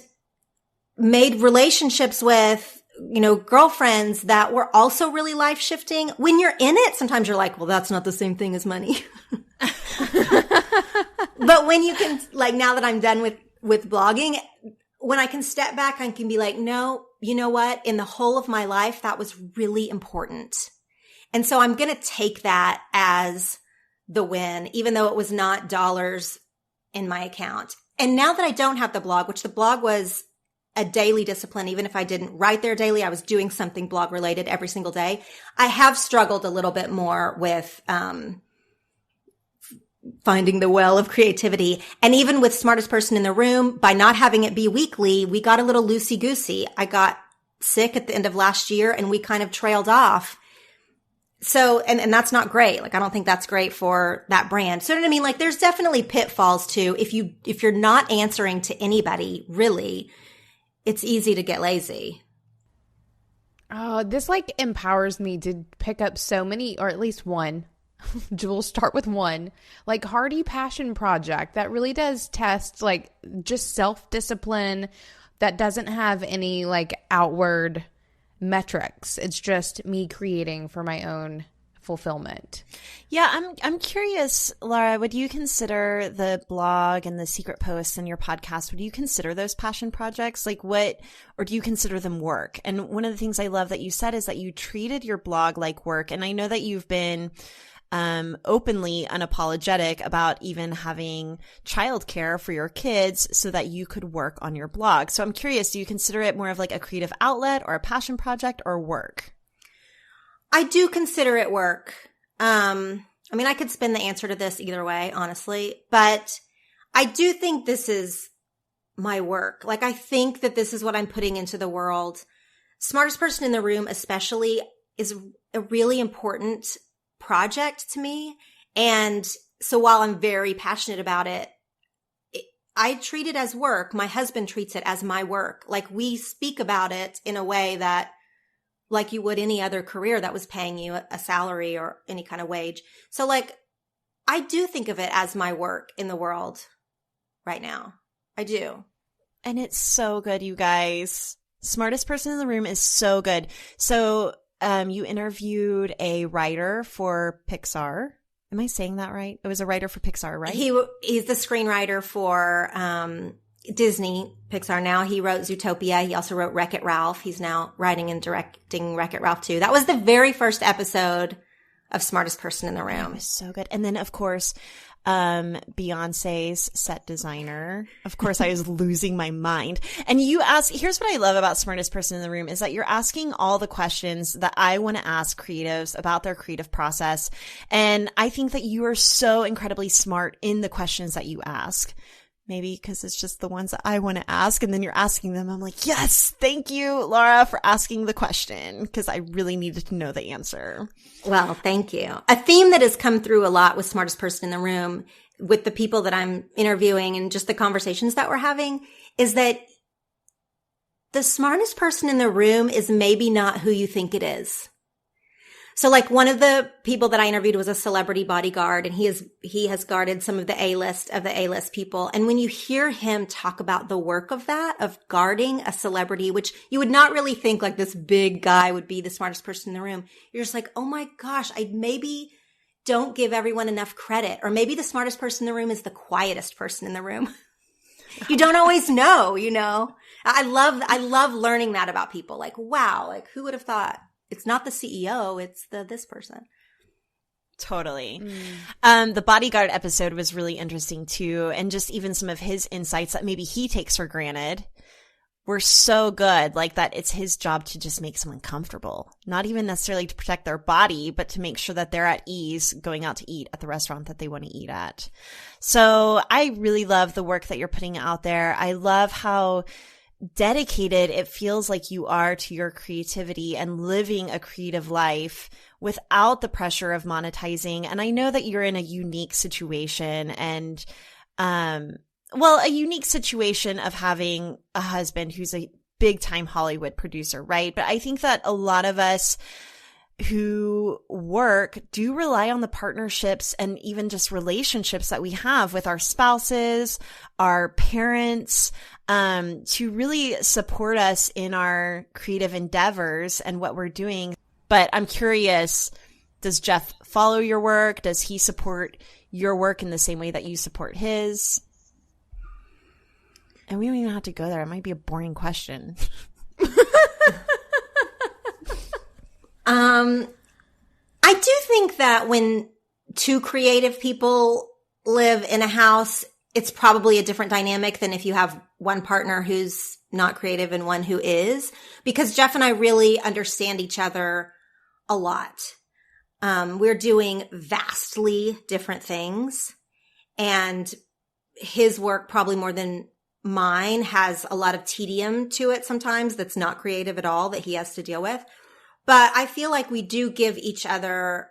made relationships with, you know, girlfriends that were also really life-shifting. When you're in it, sometimes you're like, well, that's not the same thing as money. But when you can, like, now that I'm done with blogging, when I can step back, I can be like, no, you know what? In the whole of my life, that was really important. And so I'm going to take that as the win, even though it was not dollars in my account. And now that I don't have the blog, which the blog was a daily discipline, even if I didn't write there daily, I was doing something blog related every single day. I have struggled a little bit more with, finding the well of creativity. And even with Smartest Person in the Room, by not having it be weekly, we got a little loosey-goosey. I got sick at the end of last year and we kind of trailed off. So, and that's not great. Like, I don't think that's great for that brand. So, you know what I mean? Like, there's definitely pitfalls too. If you're not answering to anybody, really, it's easy to get lazy. Oh, this like empowers me to pick up so many, or at least one. We'll start with one, like Hearty Passion Project that really does test like just self-discipline that doesn't have any like outward metrics. It's just me creating for my own fulfillment. Yeah, I'm curious, Laura, would you consider the blog and the secret posts and your podcast, would you consider those passion projects? Like what, or do you consider them work? And one of the things I love that you said is that you treated your blog like work. And I know that you've been openly unapologetic about even having childcare for your kids so that you could work on your blog. So I'm curious, do you consider it more of like a creative outlet or a passion project or work? I do consider it work. I mean, I could spin the answer to this either way, honestly, but I do think this is my work. Like, I think that this is what I'm putting into the world. Smartest Person in the Room, especially, is a really important project to me. And so while I'm very passionate about it, I treat it as work. My husband treats it as my work. Like, we speak about it in a way that, like you would any other career that was paying you a salary or any kind of wage. So like, I do think of it as my work in the world right now. I do. And it's so good, you guys. Smartest Person in the Room is so good. So you interviewed a writer for Pixar. Am I saying that right? It was a writer for Pixar, right? He's the screenwriter for Disney, Pixar now. He wrote Zootopia. He also wrote Wreck-It Ralph. He's now writing and directing Wreck-It Ralph 2. That was the very first episode of Smartest Person in the Room. It was so good. And then, of course, Beyonce's set designer. Of course, I was losing my mind. And here's what I love about Smartest Person in the Room is that you're asking all the questions that I want to ask creatives about their creative process. And I think that you are so incredibly smart in the questions that you ask. Maybe because it's just the ones that I want to ask. And then you're asking them. I'm like, yes, thank you, Laura, for asking the question because I really needed to know the answer. Well, thank you. A theme that has come through a lot with Smartest Person in the Room with the people that I'm interviewing and just the conversations that we're having is that the smartest person in the room is maybe not who you think it is. So like one of the people that I interviewed was a celebrity bodyguard and he has guarded some of the A-list people. And when you hear him talk about the work of that, of guarding a celebrity, which you would not really think like this big guy would be the smartest person in the room. You're just like, oh my gosh, I maybe don't give everyone enough credit. Or maybe the smartest person in the room is the quietest person in the room. You don't always know, you know? I love learning that about people. Like, wow, like who would have thought? It's not the CEO, it's this person. Totally. The bodyguard episode was really interesting too. And just even some of his insights that maybe he takes for granted were so good. Like that it's his job to just make someone comfortable. Not even necessarily to protect their body, but to make sure that they're at ease going out to eat at the restaurant that they want to eat at. So I really love the work that you're putting out there. I love how dedicated it feels like you are to your creativity and living a creative life without the pressure of monetizing. And I know that you're in a unique situation and, a unique situation of having a husband who's a big time Hollywood producer, right? But I think that a lot of us who work do rely on the partnerships and even just relationships that we have with our spouses, our parents, to really support us in our creative endeavors and what we're doing. But I'm curious, does Jeff follow your work? Does he support your work in the same way that you support his? And we don't even have to go there. It might be a boring question. I do think that when two creative people live in a house, it's probably a different dynamic than if you have one partner who's not creative and one who is, because Jeff and I really understand each other a lot. We're doing vastly different things, and his work, probably more than mine, has a lot of tedium to it sometimes that's not creative at all that he has to deal with. But I feel like we do give each other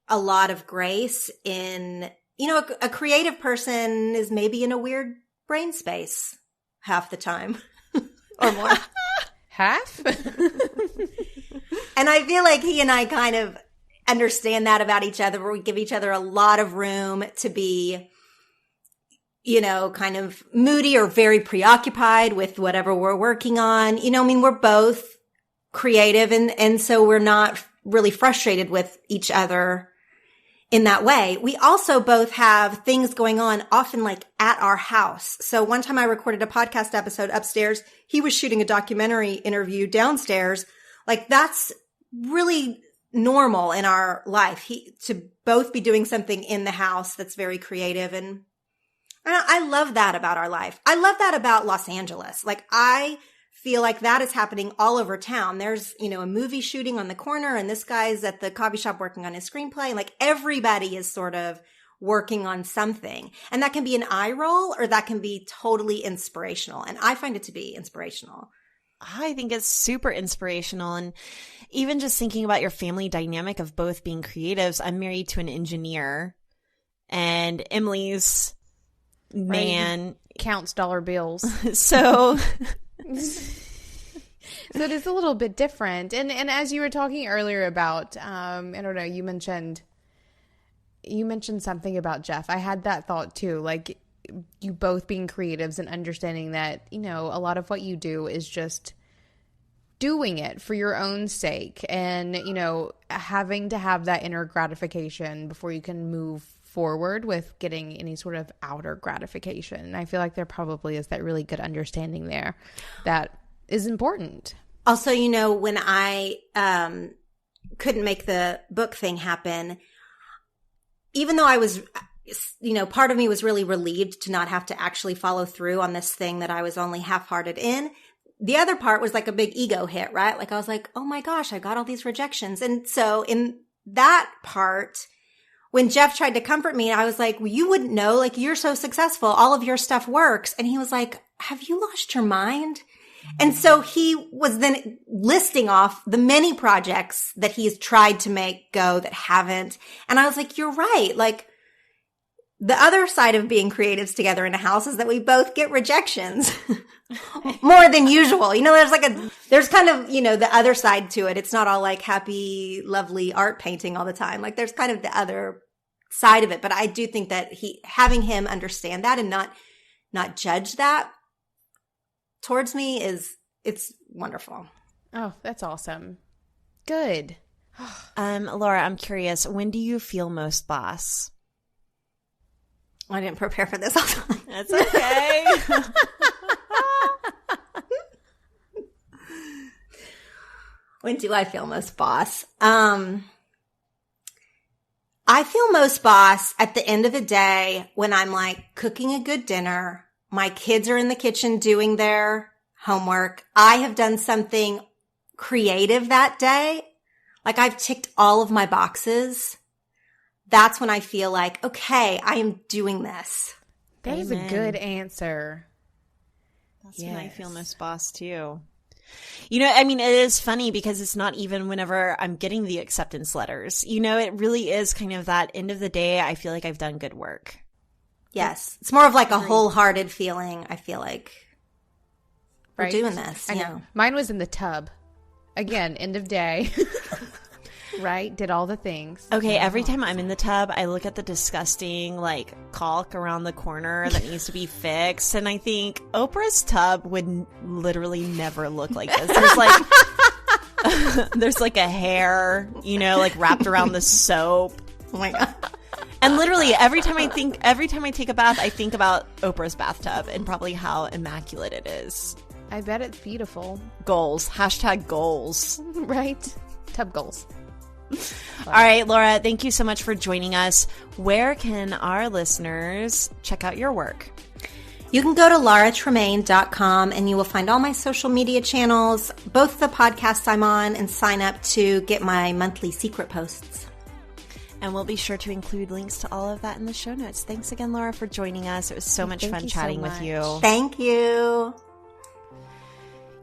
a lot of grace in, a creative person is maybe in a weird brain space half the time or more. Half? And I feel like he and I kind of understand that about each other, where we give each other a lot of room to be, kind of moody or very preoccupied with whatever we're working on. We're both creative and so we're not really frustrated with each other in that way. We also both have things going on often like at our house. So one time I recorded a podcast episode upstairs. He was shooting a documentary interview downstairs. Like that's really normal in our life. To both be doing something in the house that's very creative. And I love that about our life. I love that about Los Angeles. Like I feel like that is happening all over town. There's, a movie shooting on the corner and this guy's at the coffee shop working on his screenplay. Like everybody is sort of working on something. And that can be an eye roll or that can be totally inspirational. And I find it to be inspirational. I think it's super inspirational. And even just thinking about your family dynamic of both being creatives, I'm married to an engineer and Emily's man counts dollar bills. So So it is a little bit different. And as you were talking earlier about, I don't know, you mentioned you mentioned something about Jeff. I had that thought too. Like, you both being creatives and understanding that, you know, a lot of what you do is just doing it for your own sake and, you know, having to have that inner gratification before you can move forward with getting any sort of outer gratification. And I feel like there probably is that really good understanding there that is important. Also, you know, when I couldn't make the book thing happen, even though I was, you know, part of me was really relieved to not have to actually follow through on this thing that I was only half-hearted in. The other part was like a big ego hit, right? Like I was like, oh my gosh, I got all these rejections. And so in that part, when Jeff tried to comfort me, I was like, well, you wouldn't know, like you're so successful. All of your stuff works. And he was like, have you lost your mind? And so he was then listing off the many projects that he's tried to make go that haven't. And I was like, you're right. Like, the other side of being creatives together in a house is that we both get rejections more than usual. You know, there's kind of, you know, the other side to it. It's not all like happy, lovely art painting all the time. Like there's kind of the other side of it. But I do think that having him understand that and not judge that towards me it's wonderful. Oh, that's awesome. Good. Laura, I'm curious, when do you feel most boss? I didn't prepare for this. That's okay. When do I feel most boss? I feel most boss at the end of the day when I'm like cooking a good dinner. My kids are in the kitchen doing their homework. I have done something creative that day. Like I've ticked all of my boxes. That's when I feel like, okay, I am doing this. That is a good answer. That's when I feel most boss too. You know, I mean, it is funny because it's not even whenever I'm getting the acceptance letters. You know, it really is kind of that end of the day, I feel like I've done good work. Yes. It's more of like a wholehearted feeling. I feel like we're doing this. I know. Mine was in the tub. Again, end of day. Right? Did all the things. Okay, every time I'm in the tub, I look at the disgusting, like, caulk around the corner that needs to be fixed, and I think Oprah's tub would literally never look like this. There's, like, there's, like, a hair, you know, like, wrapped around the soap. Oh, my God. And literally, every time I take a bath, I think about Oprah's bathtub and probably how immaculate it is. I bet it's beautiful. Goals. Hashtag goals. Right? Tub goals. All right, Laura, thank you so much for joining us. Where can our listeners check out your work? You can go to lauratremaine.com and you will find all my social media channels, both the podcasts I'm on, and sign up to get my monthly secret posts. And we'll be sure to include links to all of that in the show notes. Thanks again, Laura, for joining us. It was so much fun chatting with you. Thank you.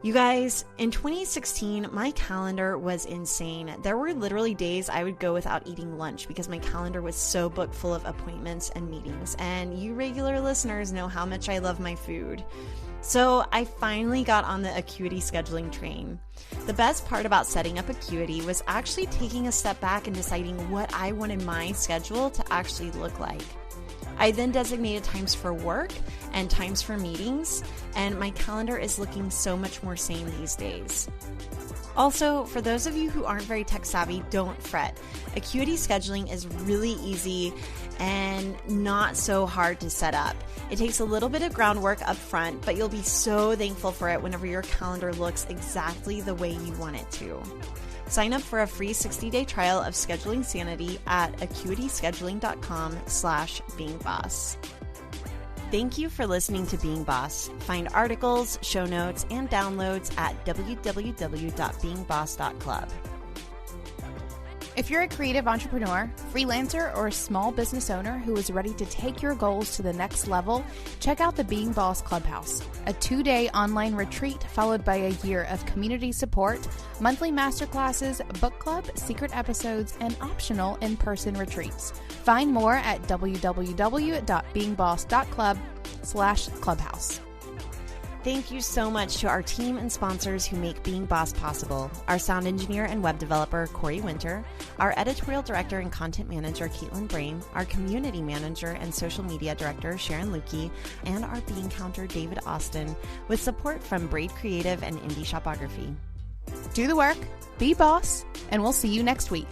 You guys, in 2016, my calendar was insane. There were literally days I would go without eating lunch because my calendar was so booked full of appointments and meetings. And you regular listeners know how much I love my food. So I finally got on the Acuity scheduling train. The best part about setting up Acuity was actually taking a step back and deciding what I wanted my schedule to actually look like. I then designated times for work and times for meetings, and my calendar is looking so much more sane these days. Also, for those of you who aren't very tech savvy, don't fret. Acuity scheduling is really easy and not so hard to set up. It takes a little bit of groundwork up front, but you'll be so thankful for it whenever your calendar looks exactly the way you want it to. Sign up for a free 60-day trial of Scheduling Sanity at acuityscheduling.com/beingboss. Thank you for listening to Being Boss. Find articles, show notes, and downloads at www.beingboss.club. If you're a creative entrepreneur, freelancer, or a small business owner who is ready to take your goals to the next level, check out the Being Boss Clubhouse, a 2-day online retreat followed by a year of community support, monthly masterclasses, book club, secret episodes, and optional in-person retreats. Find more at www.beingboss.club/clubhouse. Thank you so much to our team and sponsors who make Being Boss possible. Our sound engineer and web developer, Corey Winter, our editorial director and content manager, Caitlin Brame, our community manager and social media director, Sharon Lukey, and our bean counter, David Austin, with support from Braid Creative and Indie Shopography. Do the work, be boss, and we'll see you next week.